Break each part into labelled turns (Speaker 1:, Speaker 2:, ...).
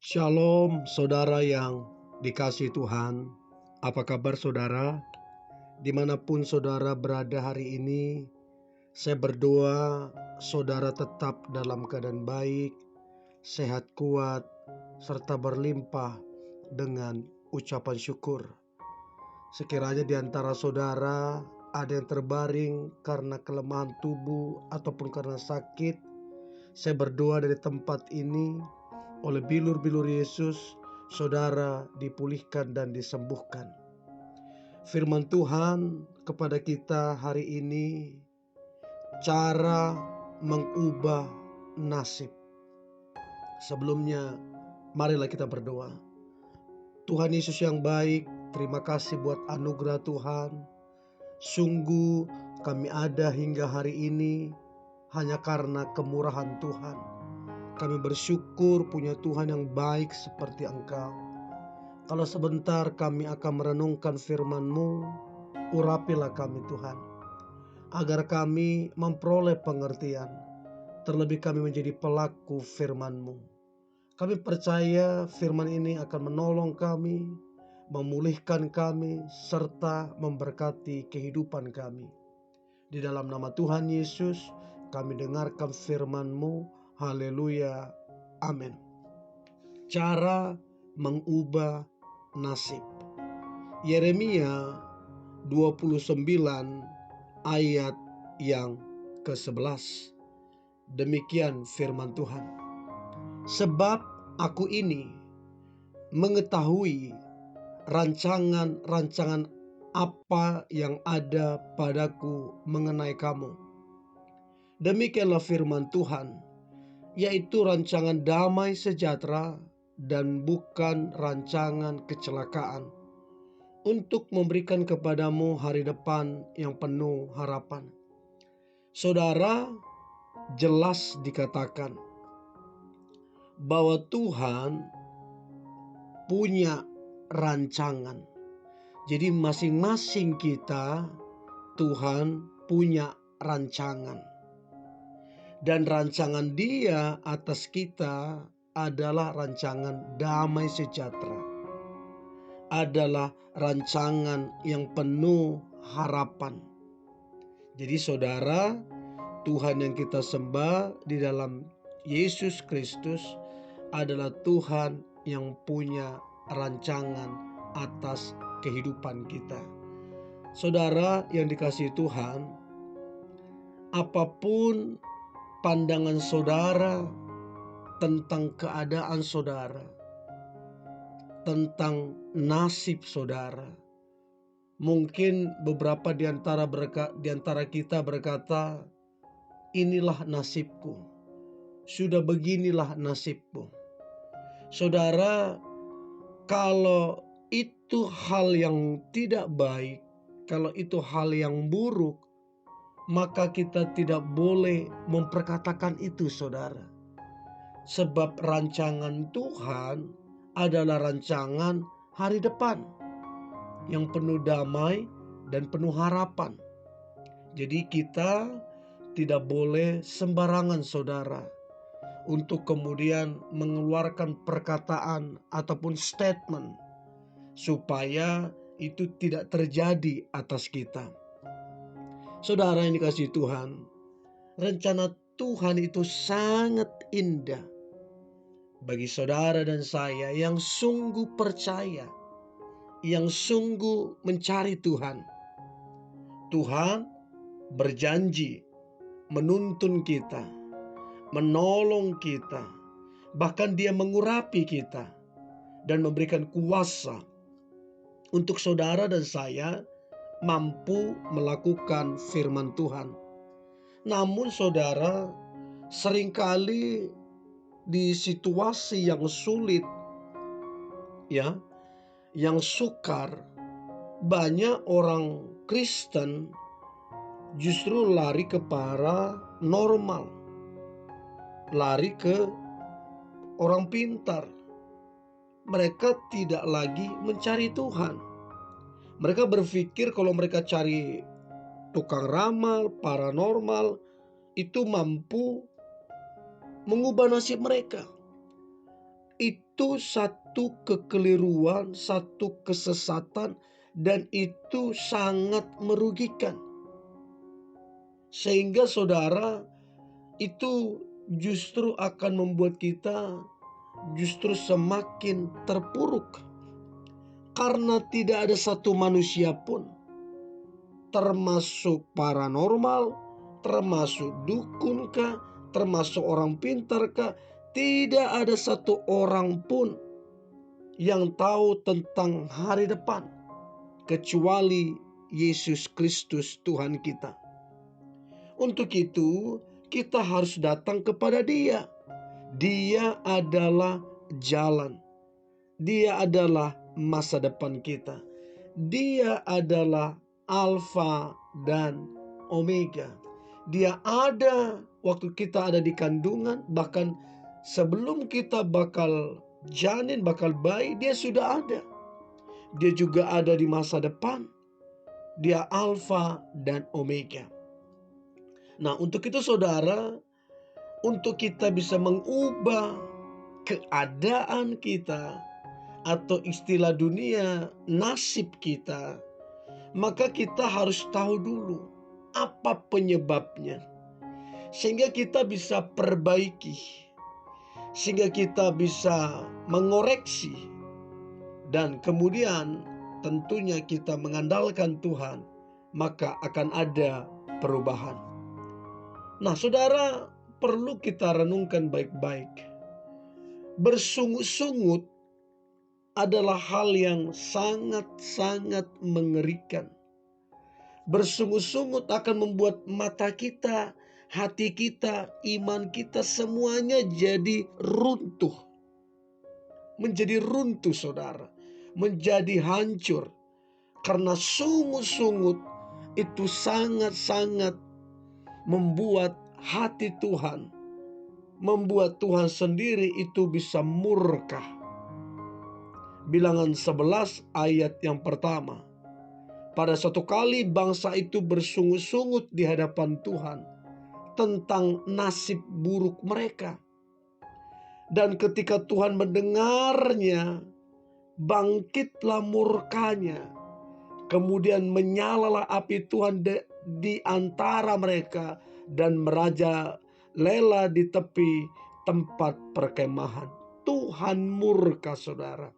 Speaker 1: Shalom saudara yang dikasihi Tuhan. Apa kabar saudara? Dimanapun saudara berada hari ini, saya berdoa saudara tetap dalam keadaan baik, sehat kuat, serta berlimpah dengan ucapan syukur. Sekiranya di antara saudara ada yang terbaring karena kelemahan tubuh ataupun karena sakit, saya berdoa dari tempat ini, oleh bilur-bilur Yesus, saudara dipulihkan dan disembuhkan. Firman Tuhan kepada kita hari ini, cara mengubah nasib. Sebelumnya, marilah kita berdoa. Tuhan Yesus yang baik, terima kasih buat anugerah Tuhan. Sungguh kami ada hingga hari ini hanya karena kemurahan Tuhan. Kami bersyukur punya Tuhan yang baik seperti Engkau. Kalau sebentar kami akan merenungkan firman-Mu, urapilah kami Tuhan, agar kami memperoleh pengertian, terlebih kami menjadi pelaku firman-Mu. Kami percaya firman ini akan menolong kami, memulihkan kami, serta memberkati kehidupan kami. Di dalam nama Tuhan Yesus, kami dengarkan firman-Mu. Haleluya. Amin. Cara mengubah nasib. Yeremia 29 ayat yang ke-11. Demikian firman Tuhan. Sebab aku ini mengetahui rancangan-rancangan apa yang ada padaku mengenai kamu. Demikianlah firman Tuhan, yaitu rancangan damai sejahtera dan bukan rancangan kecelakaan, untuk memberikan kepadamu hari depan yang penuh harapan. Saudara, jelas dikatakan bahwa Tuhan punya rancangan. Jadi masing-masing kita, Tuhan punya rancangan. Dan rancangan Dia atas kita adalah rancangan damai sejahtera. Adalah rancangan yang penuh harapan. Jadi saudara, Tuhan yang kita sembah di dalam Yesus Kristus adalah Tuhan yang punya rancangan atas kehidupan kita. Saudara yang dikasihi Tuhan, apapun pandangan saudara tentang keadaan saudara, tentang nasib saudara, mungkin beberapa di antara kita berkata, inilah nasibku, sudah beginilah nasibku. Saudara, kalau itu hal yang tidak baik, kalau itu hal yang buruk, maka kita tidak boleh memperkatakan itu saudara. Sebab rancangan Tuhan adalah rancangan hari depan yang penuh damai dan penuh harapan. Jadi kita tidak boleh sembarangan saudara untuk kemudian mengeluarkan perkataan ataupun statement supaya itu tidak terjadi atas kita. Saudara yang dikasihi Tuhan, rencana Tuhan itu sangat indah bagi saudara dan saya yang sungguh percaya, yang sungguh mencari Tuhan. Tuhan berjanji menuntun kita, menolong kita, bahkan Dia mengurapi kita dan memberikan kuasa untuk saudara dan saya mampu melakukan firman Tuhan. Namun saudara, seringkali di situasi yang sulit, ya, yang sukar, banyak orang Kristen justru lari ke paranormal, lari ke orang pintar. Mereka tidak lagi mencari Tuhan. Mereka berpikir kalau mereka cari tukang ramal, paranormal, itu mampu mengubah nasib mereka. itu satu kekeliruan, satu kesesatan, dan itu sangat merugikan. Sehingga saudara, itu justru akan membuat kita justru semakin terpuruk. Karena tidak ada satu manusia pun, termasuk paranormal, termasuk dukun kah, termasuk orang pintar kah, tidak ada satu orang pun yang tahu tentang hari depan kecuali Yesus Kristus Tuhan kita. Untuk itu, kita harus datang kepada Dia. Dia adalah jalan. Dia adalah masa depan kita. Dia adalah Alfa dan Omega. Dia ada waktu kita ada di kandungan, bahkan sebelum kita bakal janin, bakal bayi, Dia sudah ada. Dia juga ada di masa depan. Dia Alfa dan Omega. Nah, untuk itu saudara, untuk kita bisa mengubah keadaan kita, atau istilah dunia nasib kita, maka kita harus tahu dulu apa penyebabnya, sehingga kita bisa perbaiki, sehingga kita bisa mengoreksi, dan kemudian tentunya kita mengandalkan Tuhan, maka akan ada perubahan. Nah, saudara, perlu kita renungkan baik-baik. Bersungut-sungut adalah hal yang sangat-sangat mengerikan. Bersungut-sungut akan membuat mata kita, hati kita, iman kita semuanya jadi runtuh. Menjadi runtuh saudara. Menjadi hancur. Karena sungut-sungut itu sangat-sangat membuat hati Tuhan, membuat Tuhan sendiri itu bisa murka. Bilangan 11 ayat yang pertama. Pada suatu kali bangsa itu bersungut-sungut di hadapan Tuhan tentang nasib buruk mereka. Dan ketika Tuhan mendengarnya, bangkitlah murkanya. Kemudian menyalalah api Tuhan di antara mereka dan merajalela di tepi tempat perkemahan. Tuhan murka saudara.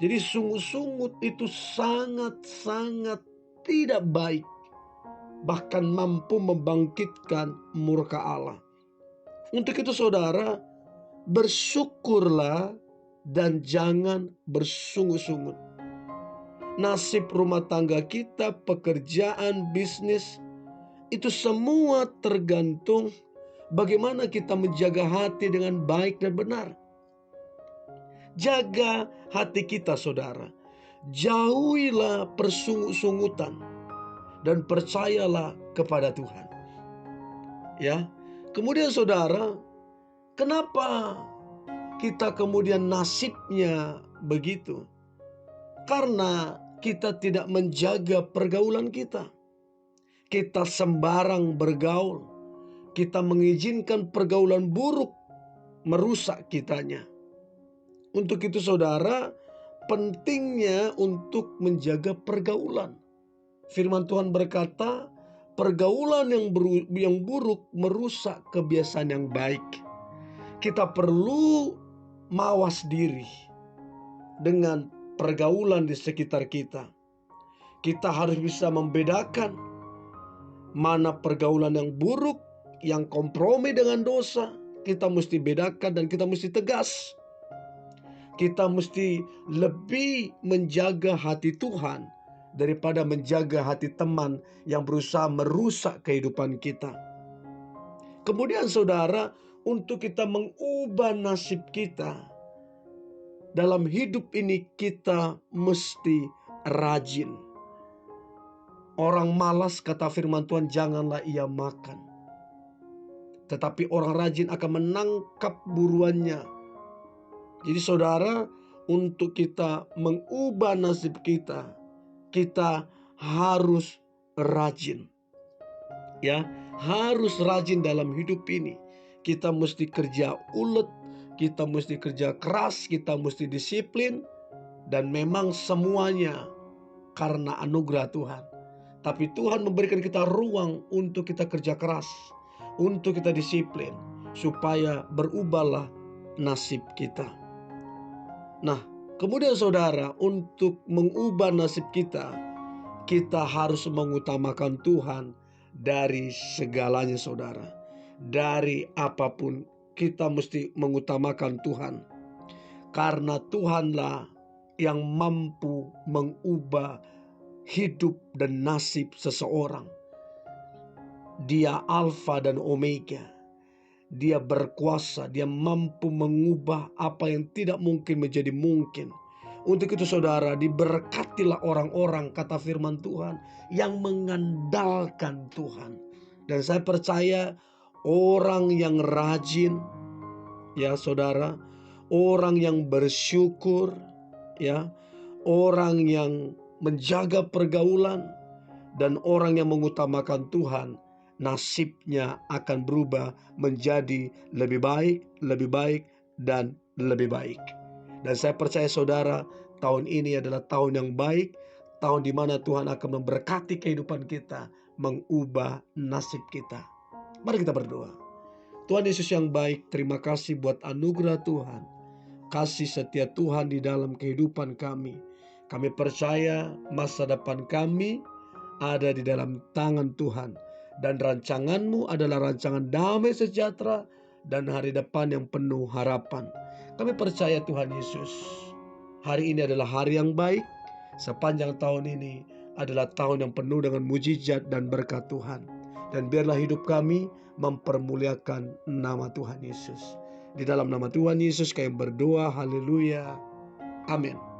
Speaker 1: Jadi sungut-sungut itu sangat-sangat tidak baik. Bahkan mampu membangkitkan murka Allah. Untuk itu saudara, bersyukurlah dan jangan bersungut-sungut. Nasib rumah tangga kita, pekerjaan, bisnis, itu semua tergantung bagaimana kita menjaga hati dengan baik dan benar. Jaga hati kita saudara. Jauhilah persungut-sungutan dan percayalah kepada Tuhan. Ya. Kemudian saudara, kenapa kita kemudian nasibnya begitu? Karena kita tidak menjaga pergaulan kita. Kita sembarang bergaul. Kita mengizinkan pergaulan buruk merusak kitanya. Untuk itu saudara, pentingnya untuk menjaga pergaulan. Firman Tuhan berkata, pergaulan yang buruk merusak kebiasaan yang baik. Kita perlu mawas diri dengan pergaulan di sekitar kita. Kita harus bisa membedakan mana pergaulan yang buruk, yang kompromi dengan dosa. Kita mesti bedakan dan kita mesti tegas. Kita mesti lebih menjaga hati Tuhan daripada menjaga hati teman yang berusaha merusak kehidupan kita. Kemudian saudara, untuk kita mengubah nasib kita dalam hidup ini, kita mesti rajin. Orang malas, kata firman Tuhan, janganlah ia makan. Tetapi orang rajin akan menangkap buruannya. Jadi saudara, untuk kita mengubah nasib kita, kita harus rajin. Ya, harus rajin dalam hidup ini. Kita mesti kerja ulet, kita mesti kerja keras, kita mesti disiplin, dan memang semuanya karena anugerah Tuhan. Tapi Tuhan memberikan kita ruang untuk kita kerja keras, untuk kita disiplin, supaya berubahlah nasib kita. Nah, kemudian saudara, untuk mengubah nasib kita harus mengutamakan Tuhan dari segalanya saudara. Dari apapun kita mesti mengutamakan Tuhan. Karena Tuhanlah yang mampu mengubah hidup dan nasib seseorang. Dia Alfa dan Omega. Dia berkuasa, dia mampu mengubah apa yang tidak mungkin menjadi mungkin. Untuk itu saudara, diberkatilah orang-orang, kata firman Tuhan, yang mengandalkan Tuhan. Dan saya percaya orang yang rajin, ya saudara, orang yang bersyukur, ya, orang yang menjaga pergaulan, dan orang yang mengutamakan Tuhan, nasibnya akan berubah menjadi lebih baik, dan lebih baik. Dan saya percaya saudara, tahun ini adalah tahun yang baik, tahun di mana Tuhan akan memberkati kehidupan kita, mengubah nasib kita. Mari kita berdoa. Tuhan Yesus yang baik, terima kasih buat anugerah Tuhan, kasih setia Tuhan di dalam kehidupan kami. Kami percaya masa depan kami ada di dalam tangan Tuhan. Dan rancangan-Mu adalah rancangan damai sejahtera dan hari depan yang penuh harapan. Kami percaya Tuhan Yesus, hari ini adalah hari yang baik. Sepanjang tahun ini adalah tahun yang penuh dengan mujizat dan berkat Tuhan. Dan biarlah hidup kami mempermuliakan nama Tuhan Yesus. Di dalam nama Tuhan Yesus kami berdoa, haleluya, amin.